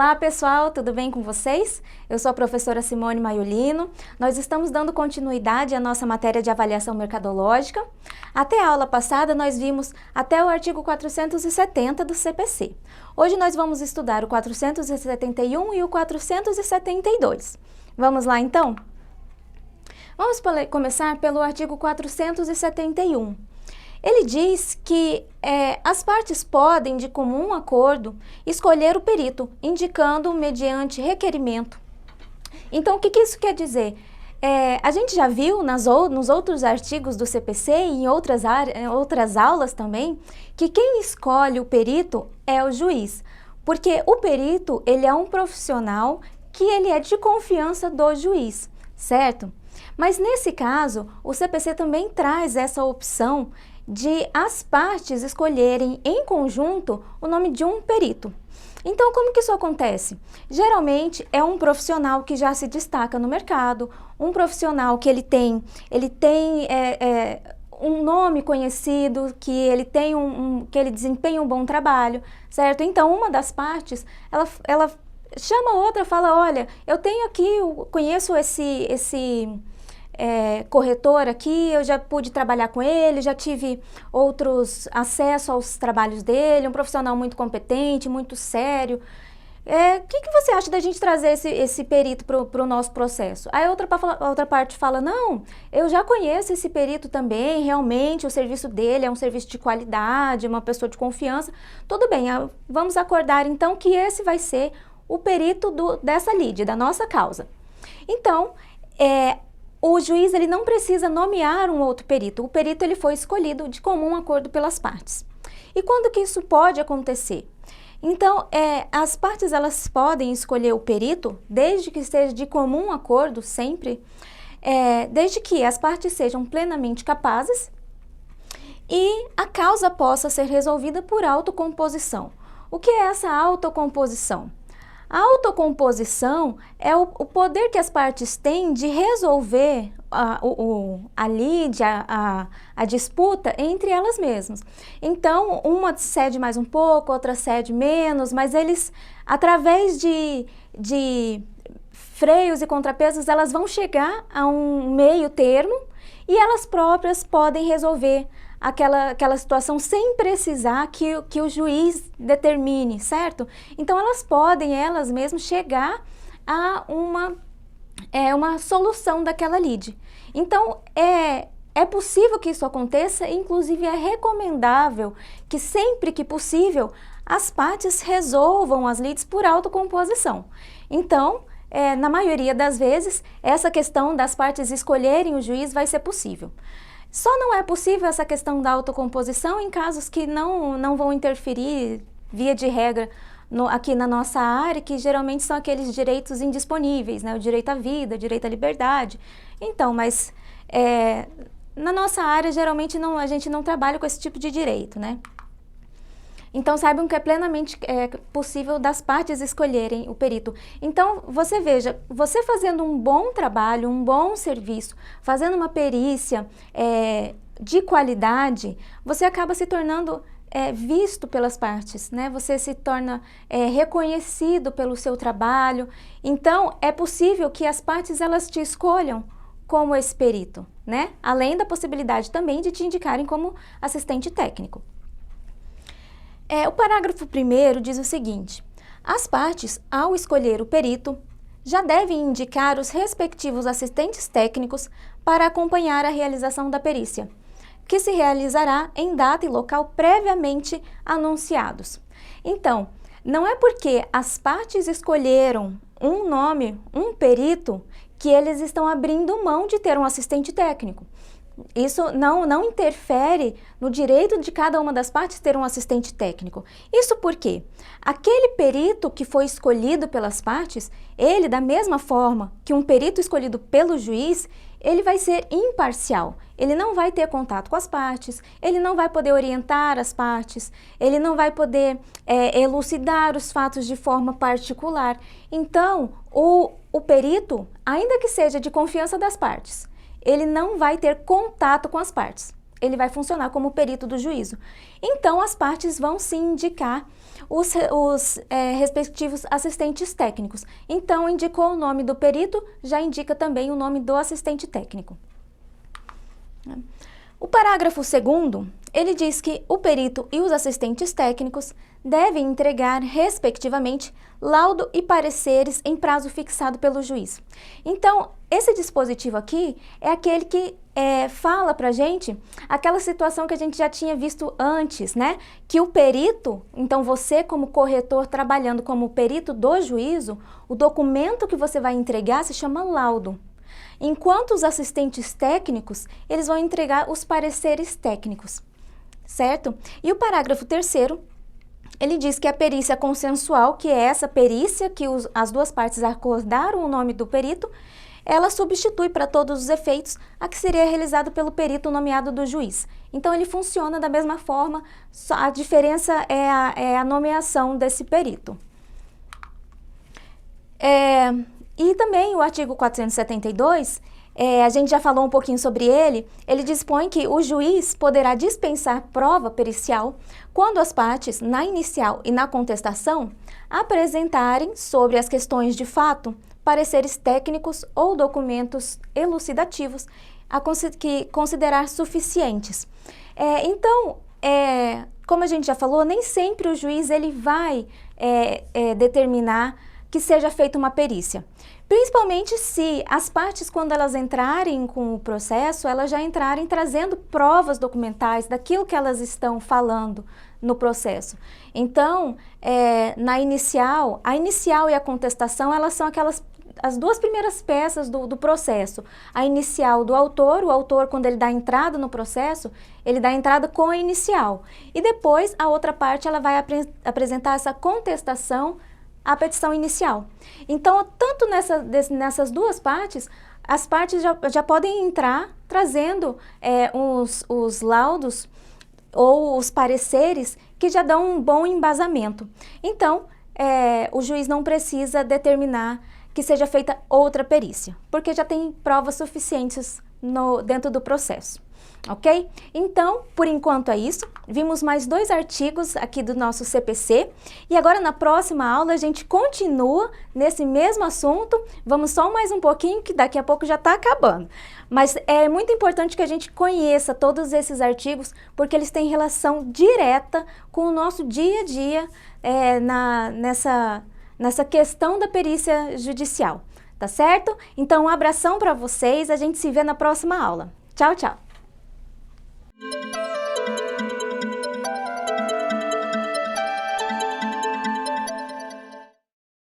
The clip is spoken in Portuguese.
Olá pessoal, tudo bem com vocês? Eu sou a professora Simone Maiolino. Nós estamos dando continuidade à nossa matéria de avaliação mercadológica. Até a aula passada nós vimos até o artigo 470 do CPC. Hoje nós vamos estudar o 471 e o 472. Vamos lá então? Vamos começar pelo artigo 471. Ele diz que as partes podem, de comum acordo, escolher o perito, indicando mediante requerimento. Então, o que isso quer dizer? A gente já viu nos outros artigos do CPC e em outras aulas também, que quem escolhe o perito é o juiz. Porque o perito, ele é um profissional que ele é de confiança do juiz, certo? Mas nesse caso, o CPC também traz essa opção de as partes escolherem em conjunto o nome de um perito. Então, como que isso acontece? Geralmente é um profissional que já se destaca no mercado, um profissional que ele tem um nome conhecido, que ele desempenha um bom trabalho, certo? Então, uma das partes, ela chama a outra, fala, olha, eu tenho aqui, eu conheço esse corretor aqui, eu já pude trabalhar com ele, já tive outros acesso aos trabalhos dele, um profissional muito competente, muito sério. O que você acha da gente trazer esse perito para o nosso processo? Aí outra parte fala, não, eu já conheço esse perito também, realmente o serviço dele é um serviço de qualidade, uma pessoa de confiança. Tudo bem, vamos acordar então que esse vai ser o perito dessa lide, da nossa causa. Então, o juiz ele não precisa nomear um outro perito. O perito ele foi escolhido de comum acordo pelas partes. E quando que isso pode acontecer? Então, as partes elas podem escolher o perito, desde que esteja de comum acordo, sempre, desde que as partes sejam plenamente capazes e a causa possa ser resolvida por autocomposição. O que é essa autocomposição? A autocomposição é o poder que as partes têm de resolver a lide, a disputa entre elas mesmas. Então, uma cede mais um pouco, outra cede menos, mas eles, através de freios e contrapesos, elas vão chegar a um meio termo e elas próprias podem resolver aquela situação sem precisar que o juiz determine, certo? Então, elas podem, elas mesmas, chegar a uma solução daquela lide. Então, é possível que isso aconteça, inclusive é recomendável que sempre que possível as partes resolvam as lides por autocomposição. Então, na maioria das vezes, essa questão das partes escolherem o juiz vai ser possível. Só não é possível essa questão da autocomposição em casos que não vão interferir, via de regra, aqui na nossa área, que geralmente são aqueles direitos indisponíveis, né? O direito à vida, o direito à liberdade. Então, mas na nossa área, geralmente a gente não trabalha com esse tipo de direito, né? Então, saibam que é plenamente possível das partes escolherem o perito. Então, você veja, você fazendo um bom trabalho, um bom serviço, fazendo uma perícia de qualidade, você acaba se tornando visto pelas partes, né? Você se torna reconhecido pelo seu trabalho. Então, é possível que as partes elas te escolham como esse perito, né? Além da possibilidade também de te indicarem como assistente técnico. O parágrafo 1º diz o seguinte: as partes, ao escolher o perito, já devem indicar os respectivos assistentes técnicos para acompanhar a realização da perícia, que se realizará em data e local previamente anunciados. Então, não é porque as partes escolheram um nome, um perito, que eles estão abrindo mão de ter um assistente técnico. Isso não interfere no direito de cada uma das partes ter um assistente técnico. Isso porque aquele perito que foi escolhido pelas partes, ele, da mesma forma que um perito escolhido pelo juiz, ele vai ser imparcial. Ele não vai ter contato com as partes, ele não vai poder orientar as partes, ele não vai poder elucidar os fatos de forma particular. Então, o perito, ainda que seja de confiança das partes, ele não vai ter contato com as partes. ele vai funcionar como perito do juízo. Então, as partes vão sim indicar os respectivos assistentes técnicos. Então, indicou o nome do perito, já indica também o nome do assistente técnico. O parágrafo 2º, ele diz que o perito e os assistentes técnicos devem entregar, respectivamente, laudo e pareceres em prazo fixado pelo juiz. Então, esse dispositivo aqui é aquele que fala pra gente aquela situação que a gente já tinha visto antes, né? Que o perito, então você como corretor trabalhando como perito do juízo, o documento que você vai entregar se chama laudo. Enquanto os assistentes técnicos, eles vão entregar os pareceres técnicos, certo? E o parágrafo 3º, ele diz que a perícia consensual, que é essa perícia que as duas partes acordaram o nome do perito, ela substitui para todos os efeitos a que seria realizada pelo perito nomeado do juiz. Então, ele funciona da mesma forma, só a diferença é a nomeação desse perito. E também o artigo 472, a gente já falou um pouquinho sobre ele dispõe que o juiz poderá dispensar prova pericial quando as partes, na inicial e na contestação, apresentarem sobre as questões de fato, pareceres técnicos ou documentos elucidativos que considerar suficientes. Então, como a gente já falou, nem sempre o juiz ele vai determinar que seja feita uma perícia. Principalmente se as partes, quando elas entrarem com o processo, elas já entrarem trazendo provas documentais daquilo que elas estão falando no processo. Então, a inicial e a contestação, elas são as duas primeiras peças do processo. A inicial do autor, o autor quando ele dá entrada no processo, ele dá entrada com a inicial. E depois, a outra parte, ela vai apresentar essa contestação à petição inicial. Então, tanto nessas duas partes, as partes já podem entrar trazendo os laudos ou os pareceres que já dão um bom embasamento. Então, o juiz não precisa determinar que seja feita outra perícia, porque já tem provas suficientes dentro do processo. Ok? Então, por enquanto é isso. Vimos mais 2 artigos aqui do nosso CPC e agora na próxima aula a gente continua nesse mesmo assunto. Vamos só mais um pouquinho que daqui a pouco já está acabando. Mas é muito importante que a gente conheça todos esses artigos porque eles têm relação direta com o nosso dia a dia nessa questão da perícia judicial. Tá certo? Então, um abração para vocês. A gente se vê na próxima aula. Tchau, tchau!